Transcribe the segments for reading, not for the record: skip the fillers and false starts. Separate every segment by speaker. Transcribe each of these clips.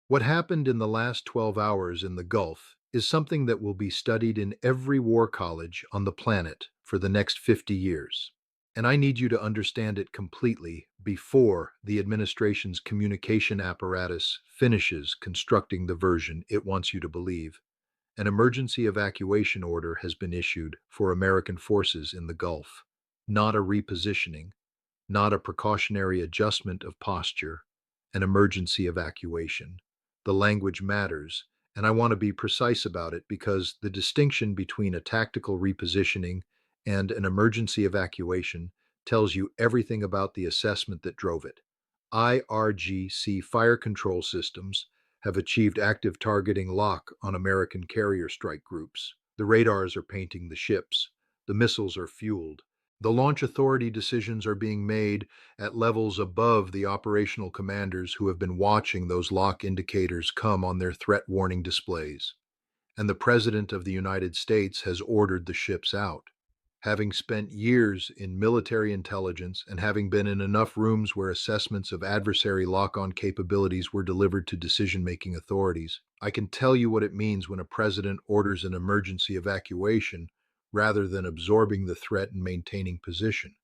Speaker 1: What happened in the last 12 hours in the Gulf is something that will be studied in every war college on the planet for the next 50 years. And I need you to understand it completely before the administration's communication apparatus finishes constructing the version it wants you to believe. An emergency evacuation order has been issued for American forces in the Gulf, not a repositioning, not a precautionary adjustment of posture, an emergency evacuation. The language matters, and I want to be precise about it because the distinction between a tactical repositioning and an emergency evacuation tells you everything about the assessment that drove it. IRGC fire control systems have achieved active targeting lock on American carrier strike groups. The radars are painting the ships. The missiles are fueled. The launch authority decisions are being made at levels above the operational commanders who have been watching those lock indicators come on their threat warning displays. And the President of the United States has ordered the ships out. Having spent years in military intelligence and having been in enough rooms where assessments of adversary lock-on capabilities were delivered to decision-making authorities, I can tell you what it means when a president orders an emergency evacuation rather than absorbing the threat and maintaining position.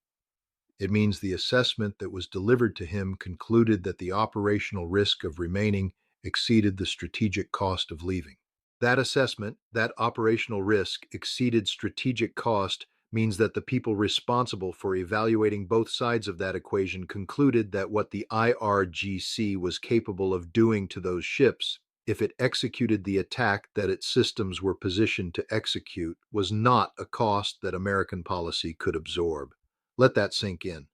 Speaker 1: It means the assessment that was delivered to him concluded that the operational risk of remaining exceeded the strategic cost of leaving. That assessment, that operational risk exceeded strategic cost, means that the people responsible for evaluating both sides of that equation concluded that what the IRGC was capable of doing to those ships, if it executed the attack that its systems were positioned to execute, was not a cost that American policy could absorb. Let that sink in.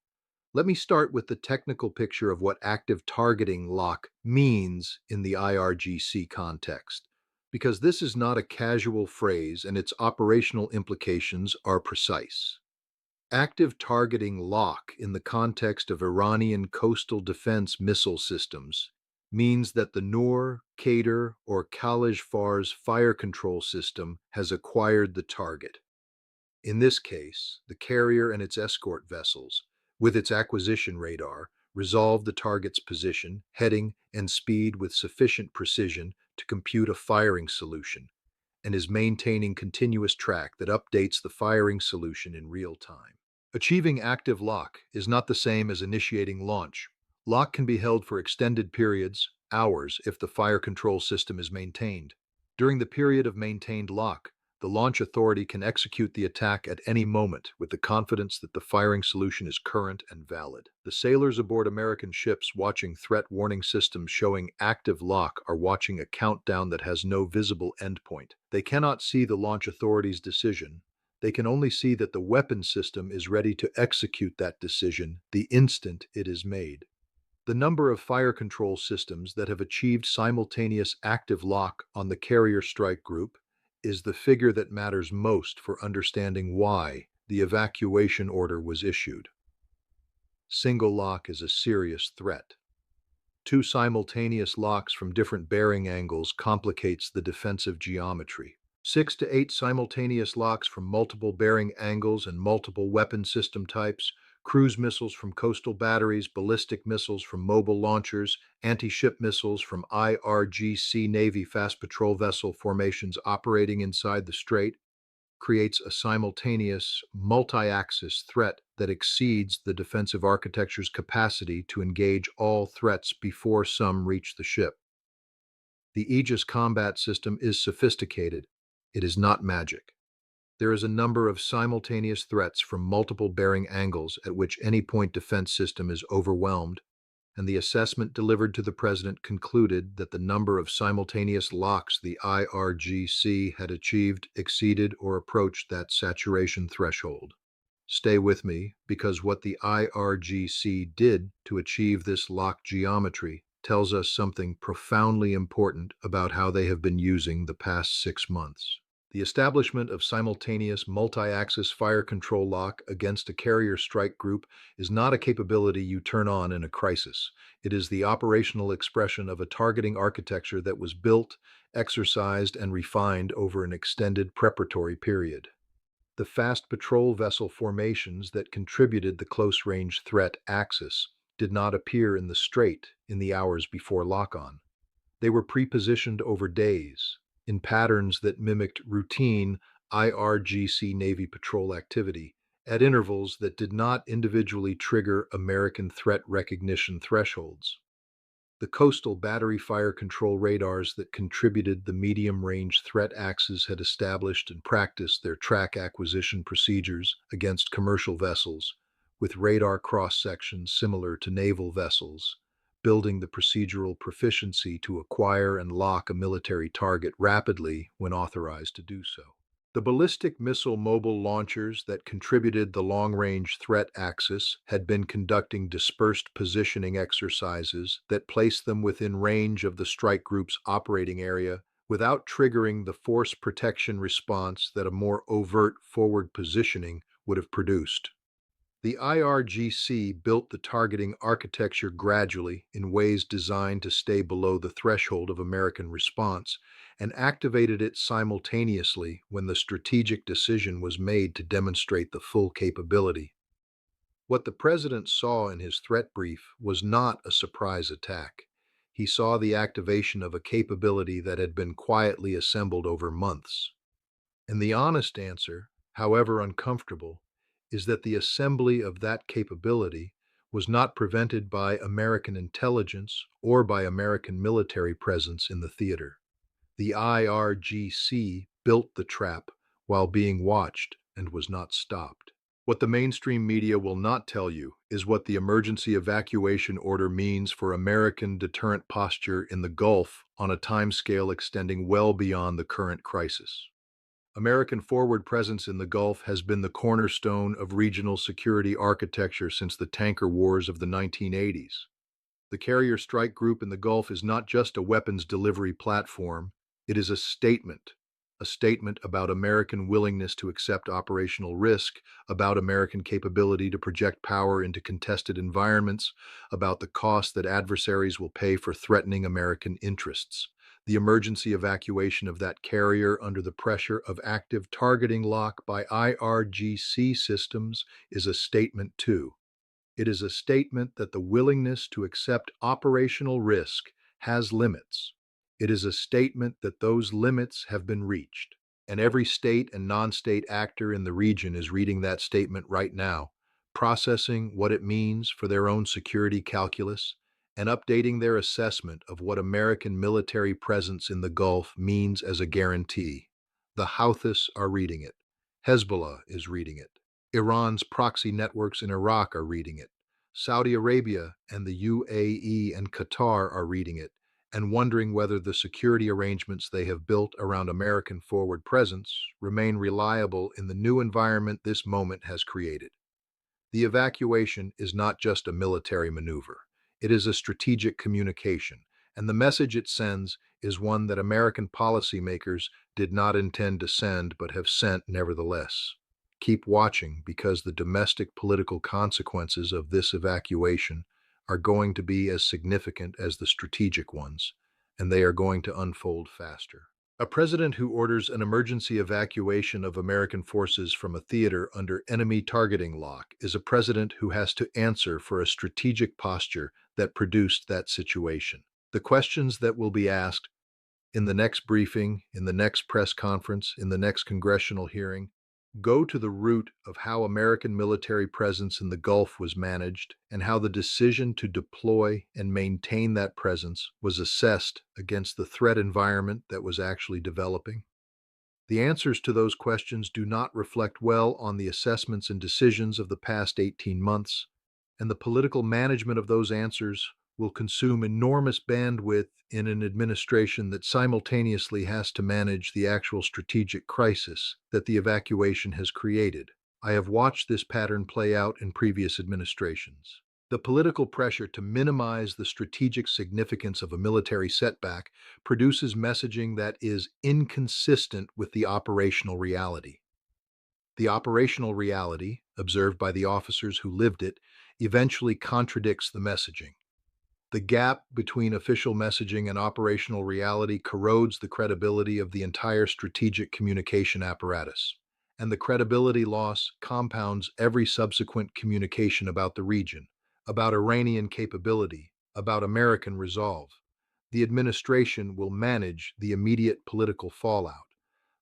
Speaker 1: Let me start with the technical picture of what active targeting lock means in the IRGC context, because this is not a casual phrase and its operational implications are precise. Active targeting lock in the context of Iranian coastal defense missile systems means that the Noor, Qatar, or Khalij Fars fire control system has acquired the target. In this case, the carrier and its escort vessels, with its acquisition radar, resolve the target's position, heading, and speed with sufficient precision to compute a firing solution, and is maintaining continuous track that updates the firing solution in real time. Achieving active lock is not the same as initiating launch. Lock can be held for extended periods, hours, if the fire control system is maintained. During the period of maintained lock, the launch authority can execute the attack at any moment with the confidence that the firing solution is current and valid. The sailors aboard American ships watching threat warning systems showing active lock are watching a countdown that has no visible endpoint. They cannot see the launch authority's decision. They can only see that the weapon system is ready to execute that decision the instant it is made. The number of fire control systems that have achieved simultaneous active lock on the carrier strike group is the figure that matters most for understanding why the evacuation order was issued. Single lock is a serious threat. Two simultaneous locks from different bearing angles complicates the defensive geometry. 6 to 8 simultaneous locks from multiple bearing angles and multiple weapon system types, cruise missiles from coastal batteries, ballistic missiles from mobile launchers, anti-ship missiles from IRGC Navy fast patrol vessel formations operating inside the strait, creates a simultaneous, multi-axis threat that exceeds the defensive architecture's capacity to engage all threats before some reach the ship. The Aegis combat system is sophisticated. It is not magic. There is a number of simultaneous threats from multiple bearing angles at which any point defense system is overwhelmed, and the assessment delivered to the President concluded that the number of simultaneous locks the IRGC had achieved exceeded or approached that saturation threshold. Stay with me, because what the IRGC did to achieve this lock geometry tells us something profoundly important about how they have been using the past 6 months. The establishment of simultaneous multi-axis fire control lock against a carrier strike group is not a capability you turn on in a crisis. It is the operational expression of a targeting architecture that was built, exercised, and refined over an extended preparatory period. The fast patrol vessel formations that contributed the close-range threat axis did not appear in the strait in the hours before lock-on. They were pre-positioned over days, in patterns that mimicked routine IRGC Navy patrol activity, at intervals that did not individually trigger American threat recognition thresholds. The coastal battery fire control radars that contributed the medium-range threat axes had established and practiced their track acquisition procedures against commercial vessels, with radar cross-sections similar to naval vessels, building the procedural proficiency to acquire and lock a military target rapidly when authorized to do so. The ballistic missile mobile launchers that contributed the long-range threat axis had been conducting dispersed positioning exercises that placed them within range of the strike group's operating area without triggering the force protection response that a more overt forward positioning would have produced. The IRGC built the targeting architecture gradually in ways designed to stay below the threshold of American response and activated it simultaneously when the strategic decision was made to demonstrate the full capability. What the president saw in his threat brief was not a surprise attack. He saw the activation of a capability that had been quietly assembled over months. And the honest answer, however uncomfortable, is that the assembly of that capability was not prevented by American intelligence or by American military presence in the theater. The IRGC built the trap while being watched and was not stopped. What the mainstream media will not tell you is what the emergency evacuation order means for American deterrent posture in the Gulf on a timescale extending well beyond the current crisis. American forward presence in the Gulf has been the cornerstone of regional security architecture since the tanker wars of the 1980s. The carrier strike group in the Gulf is not just a weapons delivery platform, it is a statement about American willingness to accept operational risk, about American capability to project power into contested environments, about the cost that adversaries will pay for threatening American interests. The emergency evacuation of that carrier under the pressure of active targeting lock by IRGC systems is a statement too. It is a statement that the willingness to accept operational risk has limits. It is a statement that those limits have been reached. And every state and non-state actor in the region is reading that statement right now, processing what it means for their own security calculus, and updating their assessment of what American military presence in the Gulf means as a guarantee. The Houthis are reading it. Hezbollah is reading it. Iran's proxy networks in Iraq are reading it. Saudi Arabia and the UAE and Qatar are reading it and wondering whether the security arrangements they have built around American forward presence remain reliable in the new environment this moment has created. The evacuation is not just a military maneuver. It is a strategic communication, and the message it sends is one that American policymakers did not intend to send but have sent nevertheless. Keep watching because the domestic political consequences of this evacuation are going to be as significant as the strategic ones, and they are going to unfold faster. A president who orders an emergency evacuation of American forces from a theater under enemy targeting lock is a president who has to answer for a strategic posture that produced that situation. The questions that will be asked in the next briefing, in the next press conference, in the next congressional hearing, go to the root of how American military presence in the Gulf was managed and how the decision to deploy and maintain that presence was assessed against the threat environment that was actually developing. The answers to those questions do not reflect well on the assessments and decisions of the past 18 months, and the political management of those answers will consume enormous bandwidth in an administration that simultaneously has to manage the actual strategic crisis that the evacuation has created. I have watched this pattern play out in previous administrations. The political pressure to minimize the strategic significance of a military setback produces messaging that is inconsistent with the operational reality. The operational reality, observed by the officers who lived it, eventually contradicts the messaging. The gap between official messaging and operational reality corrodes the credibility of the entire strategic communication apparatus, and the credibility loss compounds every subsequent communication about the region, about Iranian capability, about American resolve. The administration will manage the immediate political fallout.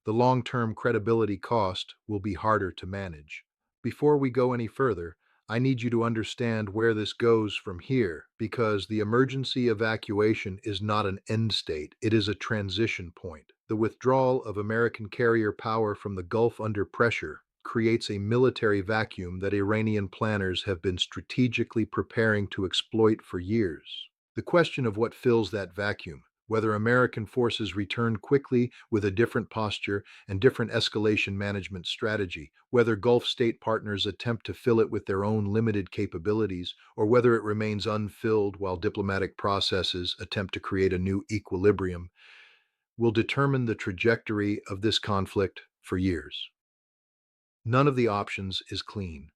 Speaker 1: The long-term credibility cost will be harder to manage. Before we go any further, I need you to understand where this goes from here, because the emergency evacuation is not an end state, it is a transition point. The withdrawal of American carrier power from the Gulf under pressure creates a military vacuum that Iranian planners have been strategically preparing to exploit for years. The question of what fills that vacuum, whether American forces return quickly with a different posture and different escalation management strategy, whether Gulf state partners attempt to fill it with their own limited capabilities, or whether it remains unfilled while diplomatic processes attempt to create a new equilibrium, will determine the trajectory of this conflict for years. None of the options is clean.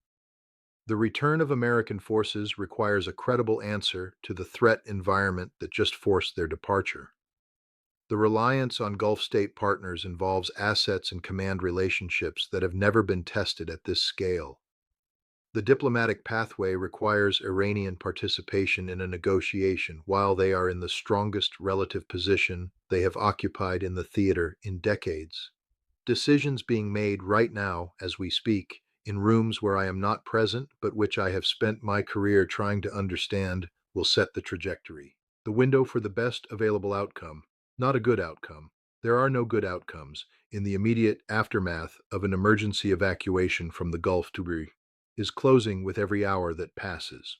Speaker 1: The return of American forces requires a credible answer to the threat environment that just forced their departure. The reliance on Gulf state partners involves assets and command relationships that have never been tested at this scale. The diplomatic pathway requires Iranian participation in a negotiation while they are in the strongest relative position they have occupied in the theater in decades. Decisions being made right now as we speak, in rooms where I am not present but which I have spent my career trying to understand, will set the trajectory. The window for the best available outcome, not a good outcome. There are no good outcomes in the immediate aftermath of an emergency evacuation from the Gulf to Ritter, is closing with every hour that passes.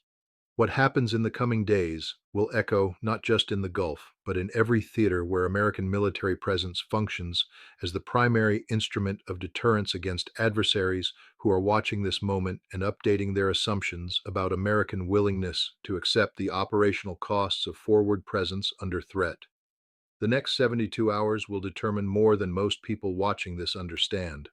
Speaker 1: What happens in the coming days will echo not just in the Gulf, but in every theater where American military presence functions as the primary instrument of deterrence against adversaries who are watching this moment and updating their assumptions about American willingness to accept the operational costs of forward presence under threat. The next 72 hours will determine more than most people watching this understand.